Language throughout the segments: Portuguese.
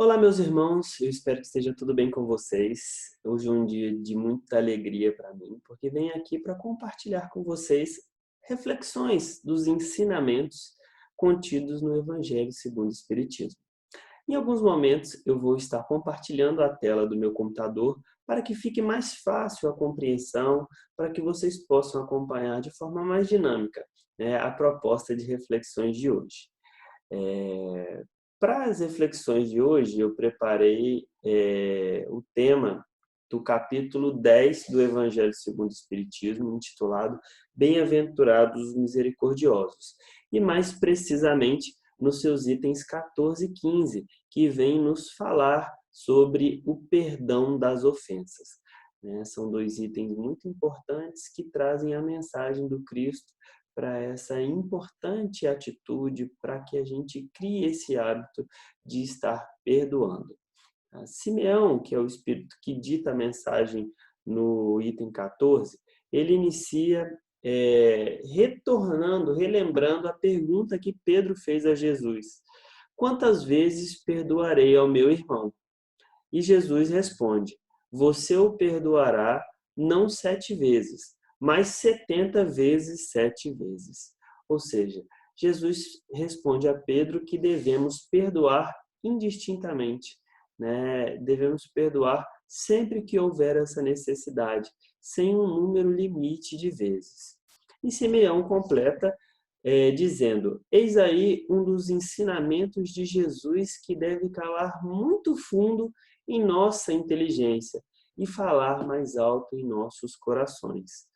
Olá, meus irmãos, eu espero que esteja tudo bem com vocês. Hoje é um dia de muita alegria para mim, porque venho aqui para compartilhar com vocês reflexões dos ensinamentos contidos no Evangelho segundo o Espiritismo. Em alguns momentos, eu vou estar compartilhando a tela do meu computador para que fique mais fácil a compreensão, para que vocês possam acompanhar de forma mais dinâmica, a proposta de reflexões de hoje. Para as reflexões de hoje, eu preparei o tema do capítulo 10 do Evangelho segundo o Espiritismo, intitulado Bem-aventurados os misericordiosos, e mais precisamente nos seus itens 14 e 15, que vêm nos falar sobre o perdão das ofensas. São dois itens muito importantes que trazem a mensagem do Cristo para essa importante atitude, para que a gente crie esse hábito de estar perdoando. Simeão, que é o espírito que dita a mensagem no item 14, ele inicia relembrando a pergunta que Pedro fez a Jesus: quantas vezes perdoarei ao meu irmão? E Jesus responde: você o perdoará não 7 vezes, mas 70 vezes 7 vezes. Ou seja, Jesus responde a Pedro que devemos perdoar indistintamente, Devemos perdoar sempre que houver essa necessidade, sem um número limite de vezes. E Simeão completa dizendo: eis aí um dos ensinamentos de Jesus que deve calar muito fundo em nossa inteligência e falar mais alto em nossos corações.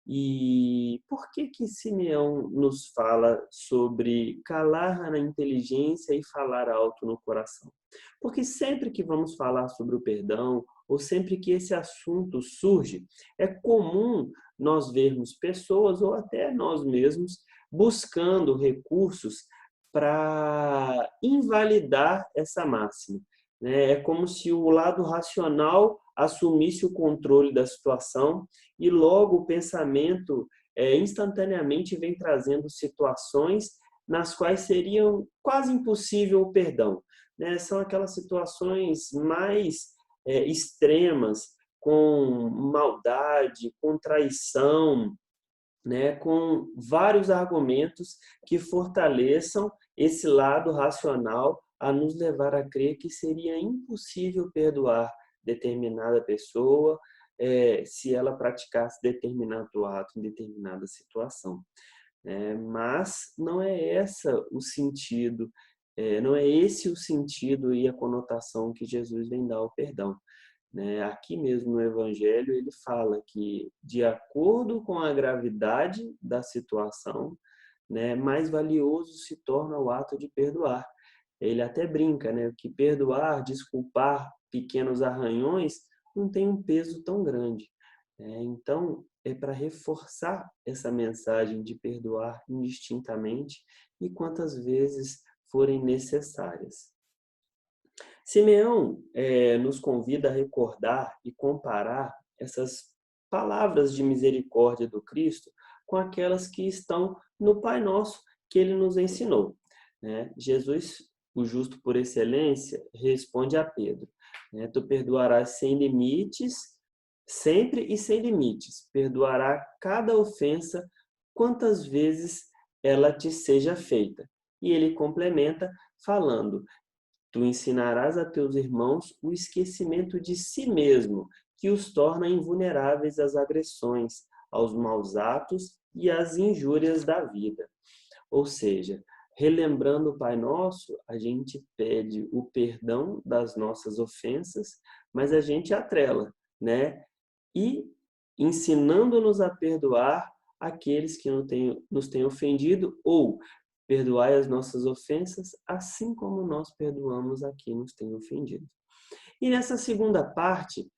E por que Simeão nos fala sobre calar na inteligência e falar alto no coração? Porque sempre que vamos falar sobre o perdão, ou sempre que esse assunto surge, é comum nós vermos pessoas, ou até nós mesmos, buscando recursos para invalidar essa máxima. É como se o lado racional assumisse o controle da situação e logo o pensamento instantaneamente vem trazendo situações nas quais seriam quase impossível o perdão. São aquelas situações mais extremas, com maldade, com traição, com vários argumentos que fortaleçam esse lado racional a nos levar a crer que seria impossível perdoar determinada pessoa se ela praticasse determinado ato em determinada situação. Mas não é não é esse o sentido e a conotação que Jesus vem dar ao perdão. Aqui mesmo no Evangelho ele fala que, de acordo com a gravidade da situação, mais valioso se torna o ato de perdoar. Ele até brinca, que perdoar, desculpar pequenos arranhões não tem um peso tão grande. Então, é para reforçar essa mensagem de perdoar indistintamente e quantas vezes forem necessárias. Simeão nos convida a recordar e comparar essas palavras de misericórdia do Cristo com aquelas que estão no Pai Nosso que ele nos ensinou. Jesus, o justo por excelência, responde a Pedro: tu perdoarás sem limites, sempre e sem limites. Perdoará cada ofensa quantas vezes ela te seja feita. E ele complementa falando: tu ensinarás a teus irmãos o esquecimento de si mesmo, que os torna invulneráveis às agressões, aos maus atos e às injúrias da vida. Ou seja, relembrando o Pai Nosso, a gente pede o perdão das nossas ofensas, mas a gente atrela, E ensinando-nos a perdoar aqueles que nos têm ofendido, ou perdoai as nossas ofensas, assim como nós perdoamos a quem nos tem ofendido. E nessa segunda parte,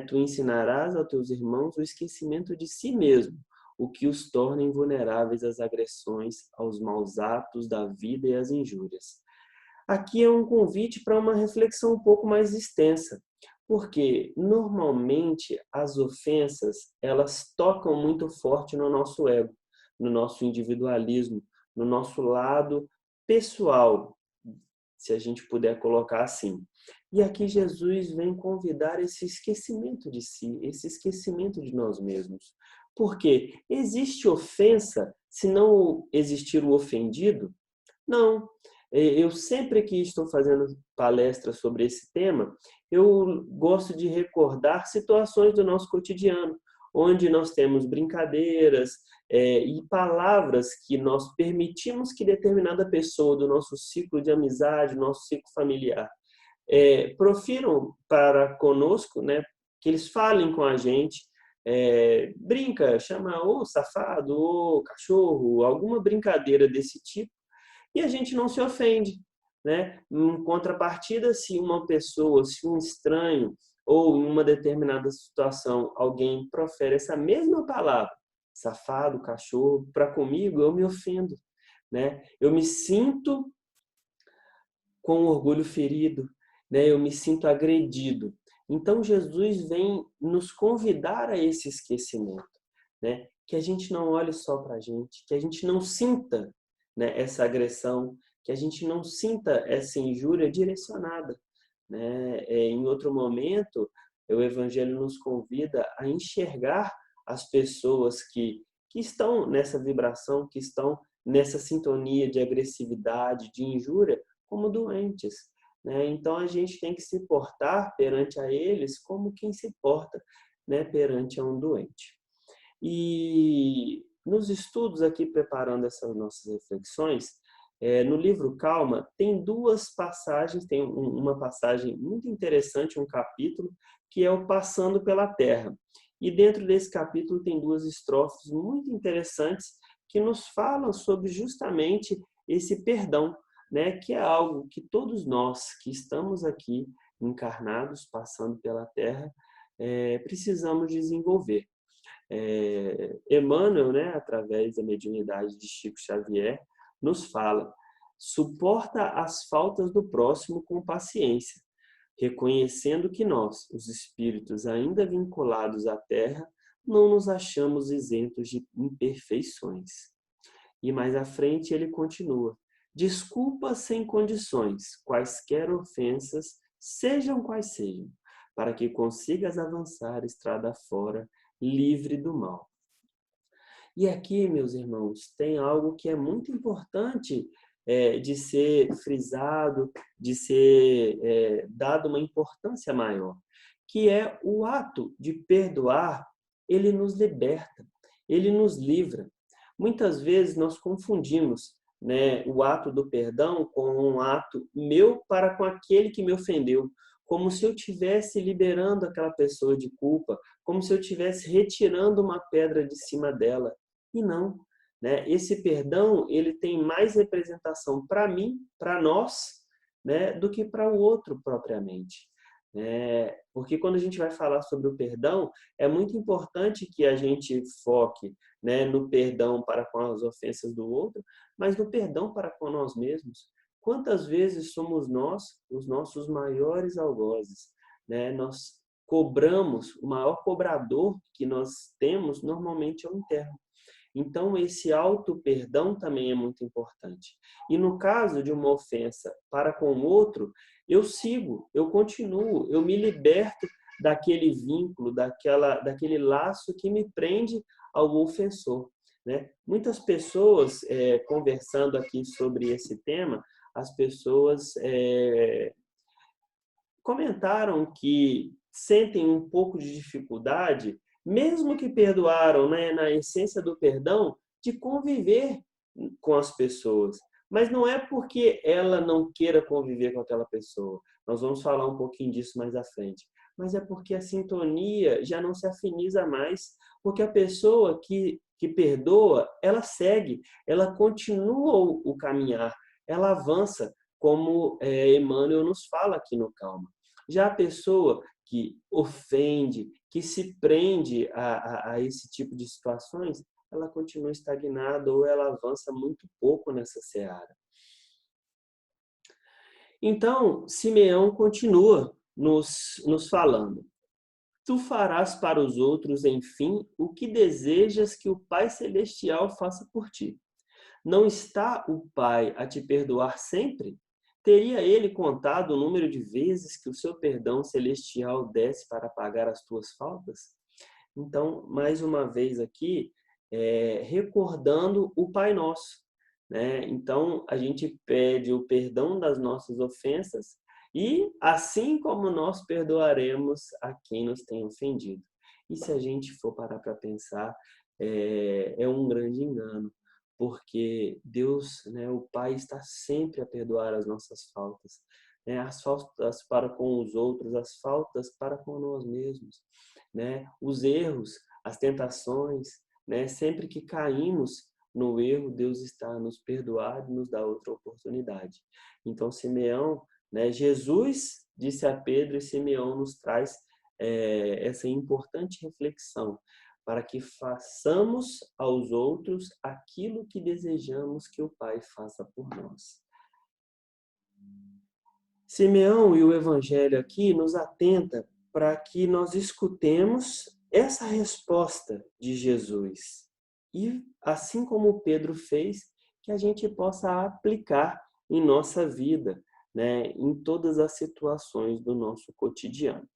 tu ensinarás aos teus irmãos o esquecimento de si mesmo, o que os torna invulneráveis às agressões, aos maus atos da vida e às injúrias. Aqui é um convite para uma reflexão um pouco mais extensa, porque normalmente as ofensas, elas tocam muito forte no nosso ego, no nosso individualismo, no nosso lado pessoal, se a gente puder colocar assim. E aqui Jesus vem convidar esse esquecimento de si, esse esquecimento de nós mesmos. Porque existe ofensa se não existir o ofendido? Não. Eu sempre que estou fazendo palestras sobre esse tema, eu gosto de recordar situações do nosso cotidiano, onde nós temos brincadeiras e palavras que nós permitimos que determinada pessoa do nosso ciclo de amizade, nosso ciclo familiar, profiram para conosco, né, que eles falem com a gente, brinca, chama ou safado, ou cachorro, alguma brincadeira desse tipo, e a gente não se ofende, né? Em contrapartida, se uma pessoa, se um estranho, ou em uma determinada situação, alguém profere essa mesma palavra, safado, cachorro, para comigo, eu me ofendo, né? Eu me sinto com orgulho ferido, né? Eu me sinto agredido. Então, Jesus vem nos convidar a esse esquecimento, né? Que a gente não olhe só para a gente, que a gente não sinta, né, essa agressão, que a gente não sinta essa injúria direcionada, né? Em outro momento, o Evangelho nos convida a enxergar as pessoas que estão nessa vibração, que estão nessa sintonia de agressividade, de injúria, como doentes, né? Então a gente tem que se portar perante a eles como quem se porta, né, perante a um doente. E nos estudos aqui preparando essas nossas reflexões, no livro Calma tem duas passagens, tem uma passagem muito interessante, um capítulo que é o Passando pela Terra. E dentro desse capítulo tem duas estrofes muito interessantes que nos falam sobre justamente esse perdão, né, que é algo que todos nós que estamos aqui encarnados, passando pela Terra, precisamos desenvolver. Emmanuel, né, através da mediunidade de Chico Xavier, nos fala: suporta as faltas do próximo com paciência, reconhecendo que nós, os espíritos ainda vinculados à Terra, não nos achamos isentos de imperfeições. E mais à frente ele continua: desculpa sem condições, quaisquer ofensas, sejam quais sejam, para que consigas avançar estrada fora, livre do mal. E aqui, meus irmãos, tem algo que é muito importante de ser frisado, de ser dado uma importância maior, que é o ato de perdoar. Ele nos liberta, ele nos livra. Muitas vezes nós confundimos, né, o ato do perdão com um ato meu para com aquele que me ofendeu, como se eu estivesse liberando aquela pessoa de culpa, como se eu estivesse retirando uma pedra de cima dela. E não, né? Esse perdão, ele tem mais representação para mim, para nós, né, do que para o outro propriamente. Porque quando a gente vai falar sobre o perdão, é muito importante que a gente foque, né, no perdão para com as ofensas do outro, mas no perdão para com nós mesmos. Quantas vezes somos nós os nossos maiores algozes, né? Nós cobramos, o maior cobrador que nós temos normalmente é o interno. Então, esse auto-perdão também é muito importante. E no caso de uma ofensa para com o outro, eu sigo, eu continuo, eu me liberto daquele vínculo, daquele laço que me prende ao ofensor, né? Muitas pessoas, conversando aqui sobre esse tema, as pessoas comentaram que sentem um pouco de dificuldade, mesmo que perdoaram, né, na essência do perdão, de conviver com as pessoas. Mas não é porque ela não queira conviver com aquela pessoa. Nós vamos falar um pouquinho disso mais à frente. Mas é porque a sintonia já não se afiniza mais, porque a pessoa que perdoa, ela segue, ela continua o caminhar, ela avança, como Emmanuel nos fala aqui no Calma. Já a pessoa que ofende, que se prende a esse tipo de situações, ela continua estagnada ou ela avança muito pouco nessa seara. Então, Simeão continua nos falando: tu farás para os outros, enfim, o que desejas que o Pai Celestial faça por ti. Não está o Pai a te perdoar sempre? Teria ele contado o número de vezes que o seu perdão celestial desce para pagar as tuas faltas? Então, mais uma vez aqui, recordando o Pai Nosso, né? Então, a gente pede o perdão das nossas ofensas e assim como nós perdoaremos a quem nos tem ofendido. E se a gente for parar para pensar, é um grande engano, porque Deus, né, o Pai está sempre a perdoar as nossas faltas, né? As faltas para com os outros, as faltas para com nós mesmos, né? Os erros, as tentações, né? Sempre que caímos no erro, Deus está a nos perdoar e nos dá outra oportunidade. Então, Simeão, né? Jesus disse a Pedro e Simeão nos traz essa importante reflexão para que façamos aos outros aquilo que desejamos que o Pai faça por nós. Simeão e o Evangelho aqui nos atenta para que nós escutemos essa resposta de Jesus. E, assim como Pedro fez, que a gente possa aplicar em nossa vida, né, em todas as situações do nosso cotidiano.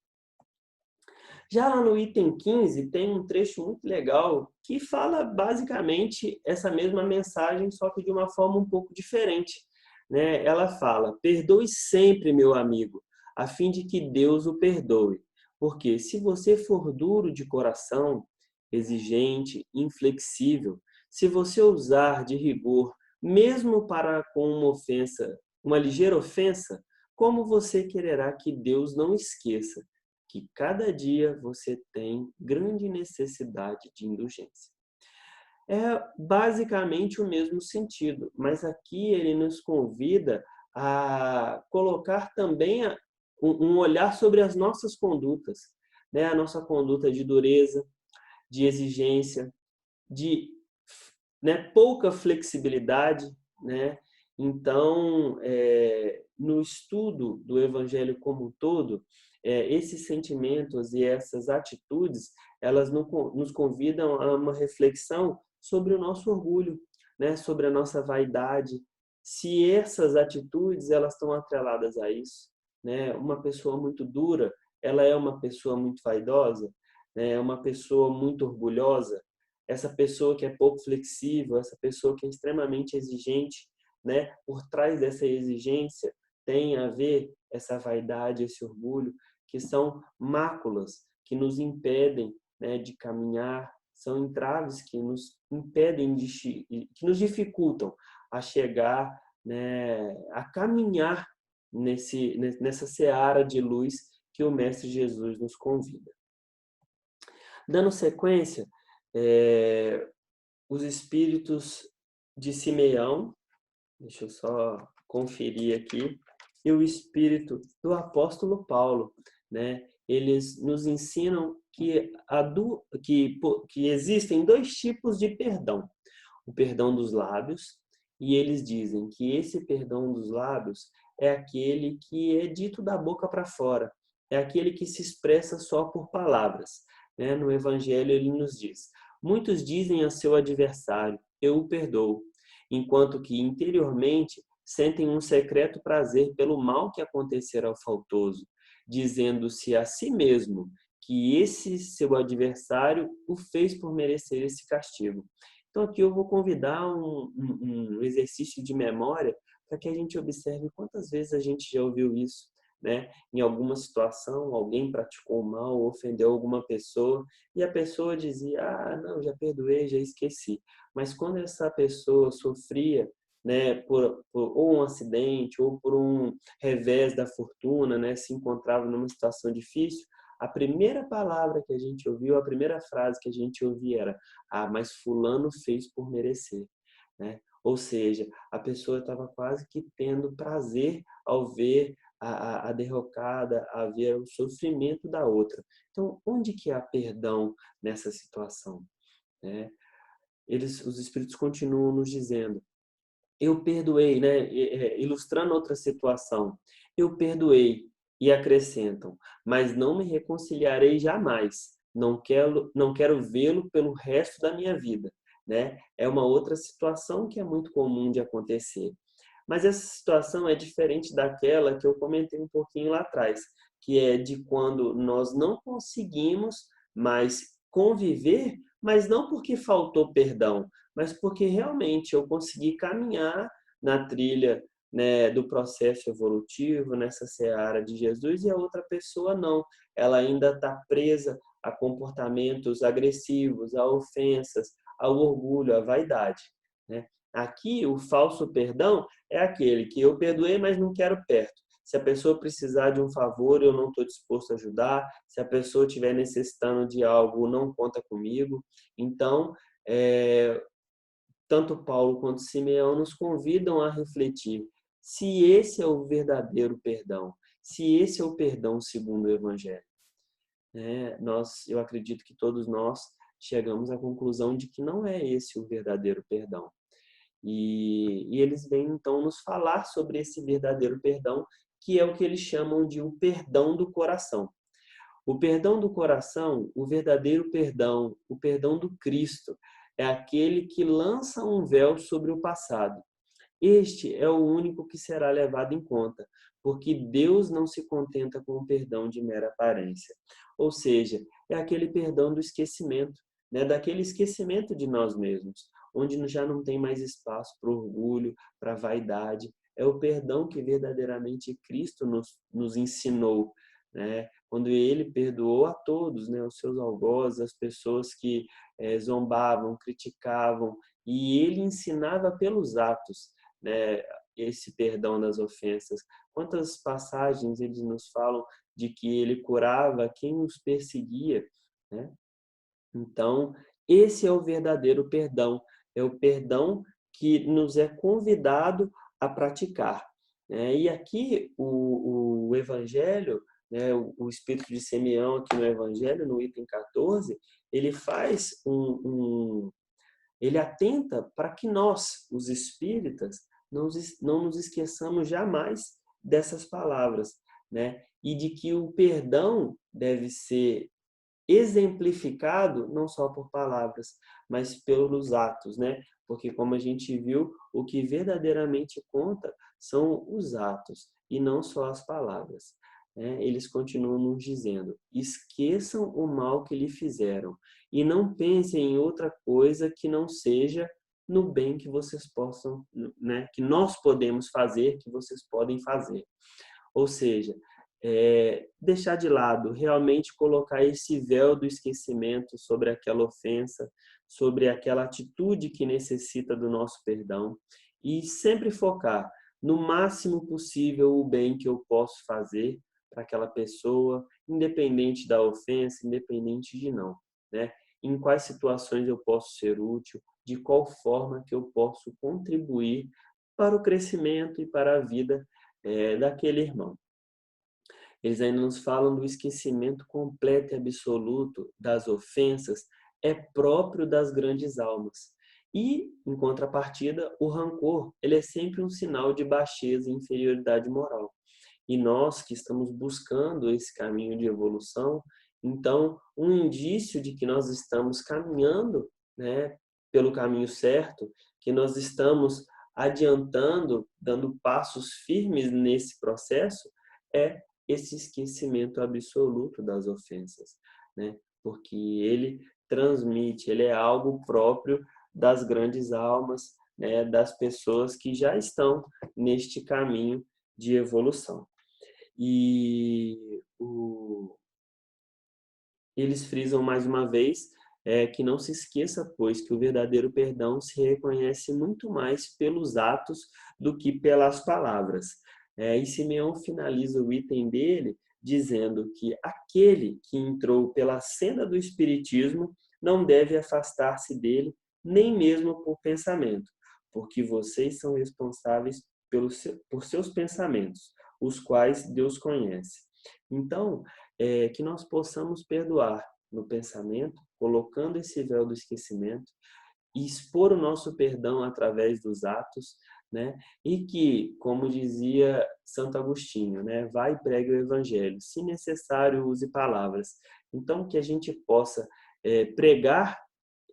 Já lá no item 15, tem um trecho muito legal que fala basicamente essa mesma mensagem, só que de uma forma um pouco diferente, né? Ela fala: perdoe sempre, meu amigo, a fim de que Deus o perdoe. Porque se você for duro de coração, exigente, inflexível, se você usar de rigor, mesmo para com uma ofensa, uma ligeira ofensa, como você quererá que Deus não esqueça que cada dia você tem grande necessidade de indulgência? É basicamente o mesmo sentido, mas aqui ele nos convida a colocar também um olhar sobre as nossas condutas, né? A nossa conduta de dureza, de exigência, de, né, pouca flexibilidade, né? Então, no estudo do Evangelho como um todo, esses sentimentos e essas atitudes, elas nos convidam a uma reflexão sobre o nosso orgulho, né? Sobre a nossa vaidade. Se essas atitudes elas estão atreladas a isso, né? Uma pessoa muito dura, ela é uma pessoa muito vaidosa, né? É uma pessoa muito orgulhosa. Essa pessoa que é pouco flexível, essa pessoa que é extremamente exigente, né? Por trás dessa exigência tem a ver essa vaidade, esse orgulho, que são máculas que nos impedem, né, de caminhar, são entraves que nos impedem, que nos dificultam a chegar, né, a caminhar nessa seara de luz que o Mestre Jesus nos convida. Dando sequência, os espíritos de Simeão, deixa eu só conferir aqui, e o espírito do apóstolo Paulo, né? Eles nos ensinam que existem dois tipos de perdão. O perdão dos lábios, e eles dizem que esse perdão dos lábios é aquele que é dito da boca para fora, é aquele que se expressa só por palavras, né? No Evangelho ele nos diz: muitos dizem a seu adversário, eu o perdoo, enquanto que interiormente sentem um secreto prazer pelo mal que acontecerá ao faltoso, dizendo-se a si mesmo que esse seu adversário o fez por merecer esse castigo. Então aqui eu vou convidar um exercício de memória para que a gente observe quantas vezes a gente já ouviu isso, né? Em alguma situação, alguém praticou mal, ofendeu alguma pessoa e a pessoa dizia: ah, não, já perdoei, já esqueci. Mas quando essa pessoa sofria, né, por ou um acidente ou por um revés da fortuna, né, se encontrava numa situação difícil, a primeira palavra que a gente ouviu, a primeira frase que a gente ouvia era: ah, mas fulano fez por merecer, né? Ou seja, a pessoa estava quase que tendo prazer ao ver a derrocada, a ver o sofrimento da outra. Então, onde que há perdão nessa situação, né? Os espíritos continuam nos dizendo: eu perdoei, né? Ilustrando outra situação, eu perdoei, e acrescentam: mas não me reconciliarei jamais, não quero vê-lo pelo resto da minha vida, né? É uma outra situação que é muito comum de acontecer. Mas essa situação é diferente daquela que eu comentei um pouquinho lá atrás, que é de quando nós não conseguimos mais conviver, mas não porque faltou perdão, mas porque realmente eu consegui caminhar na trilha, né, do processo evolutivo, nessa seara de Jesus, e a outra pessoa não. Ela ainda está presa a comportamentos agressivos, a ofensas, ao orgulho, à vaidade, né? Aqui, o falso perdão é aquele que eu perdoei, mas não quero perto. Se a pessoa precisar de um favor, eu não estou disposto a ajudar. Se a pessoa estiver necessitando de algo, não conta comigo. Então, tanto Paulo quanto Simeão nos convidam a refletir se esse é o verdadeiro perdão, se esse é o perdão segundo o Evangelho. Eu acredito que todos nós chegamos à conclusão de que não é esse o verdadeiro perdão. E eles vêm então nos falar sobre esse verdadeiro perdão, que é o que eles chamam de o perdão do coração. O perdão do coração, o verdadeiro perdão, o perdão do Cristo, é aquele que lança um véu sobre o passado. Este é o único que será levado em conta, porque Deus não se contenta com o perdão de mera aparência. Ou seja, é aquele perdão do esquecimento, né? Daquele esquecimento de nós mesmos, onde já não tem mais espaço para orgulho, para vaidade. É o perdão que verdadeiramente Cristo nos ensinou, né? Quando ele perdoou a todos, né? Os seus algozes, as pessoas que zombavam, criticavam, e ele ensinava pelos atos, né, esse perdão das ofensas. Quantas passagens eles nos falam de que ele curava quem os perseguia, né? Então, esse é o verdadeiro perdão, é o perdão que nos é convidado a praticar, né? E aqui o Evangelho, né, o Espírito de Simeão aqui no Evangelho, no item 14, ele faz ele atenta para que nós, os espíritas, não nos esqueçamos jamais dessas palavras, né? E de que o perdão deve ser exemplificado não só por palavras, mas pelos atos, né? Porque como a gente viu, o que verdadeiramente conta são os atos e não só as palavras, né? Eles continuam nos dizendo: esqueçam o mal que lhe fizeram e não pensem em outra coisa que não seja no bem que vocês possam, né? Que nós podemos fazer, que vocês podem fazer. Ou seja, deixar de lado, realmente colocar esse véu do esquecimento sobre aquela ofensa, sobre aquela atitude que necessita do nosso perdão e sempre focar no máximo possível o bem que eu posso fazer para aquela pessoa, independente da ofensa, independente de não, né? Em quais situações eu posso ser útil, de qual forma que eu posso contribuir para o crescimento e para a vida daquele irmão. Eles ainda nos falam do esquecimento completo e absoluto das ofensas, é próprio das grandes almas. E, em contrapartida, o rancor, ele é sempre um sinal de baixeza e inferioridade moral. E nós que estamos buscando esse caminho de evolução, então, um indício de que nós estamos caminhando, né, pelo caminho certo, que nós estamos adiantando, dando passos firmes nesse processo, é esse esquecimento absoluto das ofensas, né? Porque ele transmite, ele é algo próprio das grandes almas, né? Das pessoas que já estão neste caminho de evolução. E eles frisam mais uma vez que não se esqueça, pois, que o verdadeiro perdão se reconhece muito mais pelos atos do que pelas palavras. E Simeão finaliza o item dele dizendo que aquele que entrou pela senda do espiritismo não deve afastar-se dele, nem mesmo por pensamento, porque vocês são responsáveis por seus pensamentos, os quais Deus conhece. Então, que nós possamos perdoar no pensamento, colocando esse véu do esquecimento e expor o nosso perdão através dos atos, né? E que, como dizia Santo Agostinho, né? Vai e pregue o evangelho, se necessário use palavras. Então, que a gente possa pregar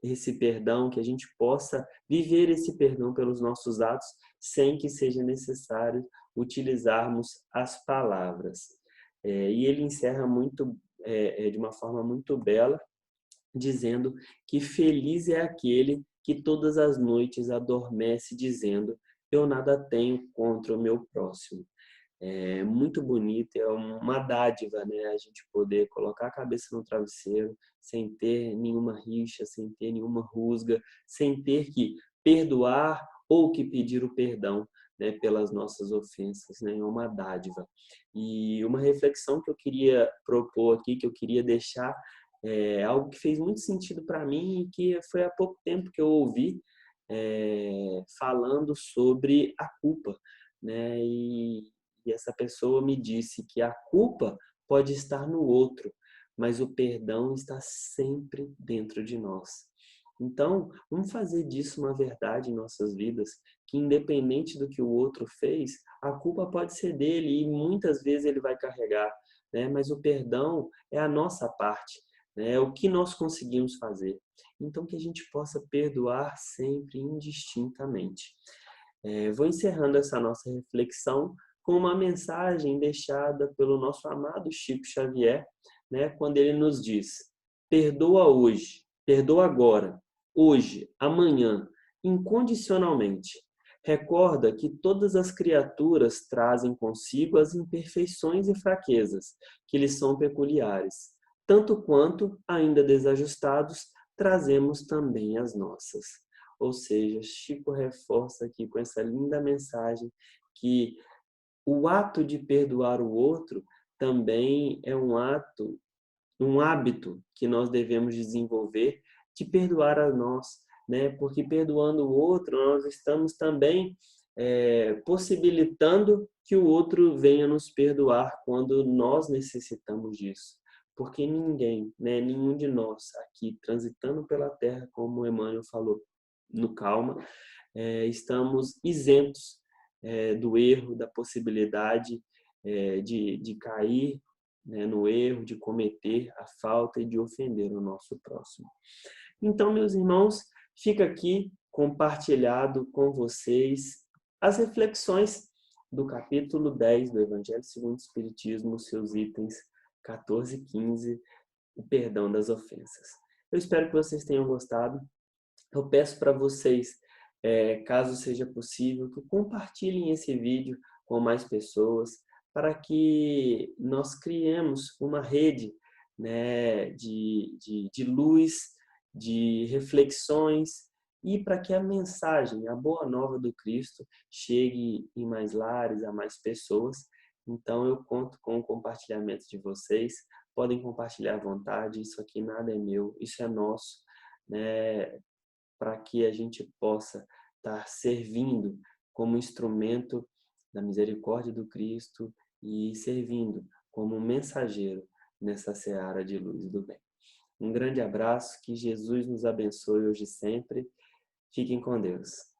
esse perdão, que a gente possa viver esse perdão pelos nossos atos, sem que seja necessário utilizarmos as palavras. E ele encerra de uma forma muito bela, dizendo que feliz é aquele que todas as noites adormece dizendo: eu nada tenho contra o meu próximo. É muito bonito, é uma dádiva, né? A gente poder colocar a cabeça no travesseiro sem ter nenhuma rixa, sem ter nenhuma rusga, sem ter que perdoar ou que pedir o perdão, né, pelas nossas ofensas, né? É uma dádiva. E uma reflexão que eu queria propor aqui, que eu queria deixar, é algo que fez muito sentido para mim e que foi há pouco tempo que eu ouvi, falando sobre a culpa, né? E essa pessoa me disse que a culpa pode estar no outro, mas o perdão está sempre dentro de nós. Então, vamos fazer disso uma verdade em nossas vidas, que independente do que o outro fez, a culpa pode ser dele e muitas vezes ele vai carregar, né? Mas o perdão é a nossa parte, né? É o que nós conseguimos fazer. Então, que a gente possa perdoar sempre, indistintamente. Vou encerrando essa nossa reflexão com uma mensagem deixada pelo nosso amado Chico Xavier, né, quando ele nos diz: perdoa hoje, perdoa agora, hoje, amanhã, incondicionalmente. Recorda que todas as criaturas trazem consigo as imperfeições e fraquezas que lhes são peculiares, tanto quanto, ainda desajustados, trazemos também as nossas. Ou seja, Chico reforça aqui com essa linda mensagem que o ato de perdoar o outro também é um hábito que nós devemos desenvolver de perdoar a nós, né? Porque perdoando o outro, nós estamos também possibilitando que o outro venha nos perdoar quando nós necessitamos disso. Porque ninguém, né, nenhum de nós aqui transitando pela terra, como Emmanuel falou no Calma, estamos isentos do erro, da possibilidade de cair, né, no erro, de cometer a falta e de ofender o nosso próximo. Então, meus irmãos, fica aqui compartilhado com vocês as reflexões do capítulo 10 do Evangelho segundo o Espiritismo, seus itens 14 e 15, o perdão das ofensas. Eu espero que vocês tenham gostado. Eu peço para vocês, caso seja possível, que compartilhem esse vídeo com mais pessoas, para que nós criemos uma rede, né, de luz, de reflexões, e para que a mensagem, a boa nova do Cristo, chegue em mais lares, a mais pessoas. Então, eu conto com o compartilhamento de vocês. Podem compartilhar à vontade, isso aqui nada é meu, isso é nosso, né? Para que a gente possa estar servindo como instrumento da misericórdia do Cristo e servindo como mensageiro nessa seara de luz e do bem. Um grande abraço, que Jesus nos abençoe hoje e sempre. Fiquem com Deus.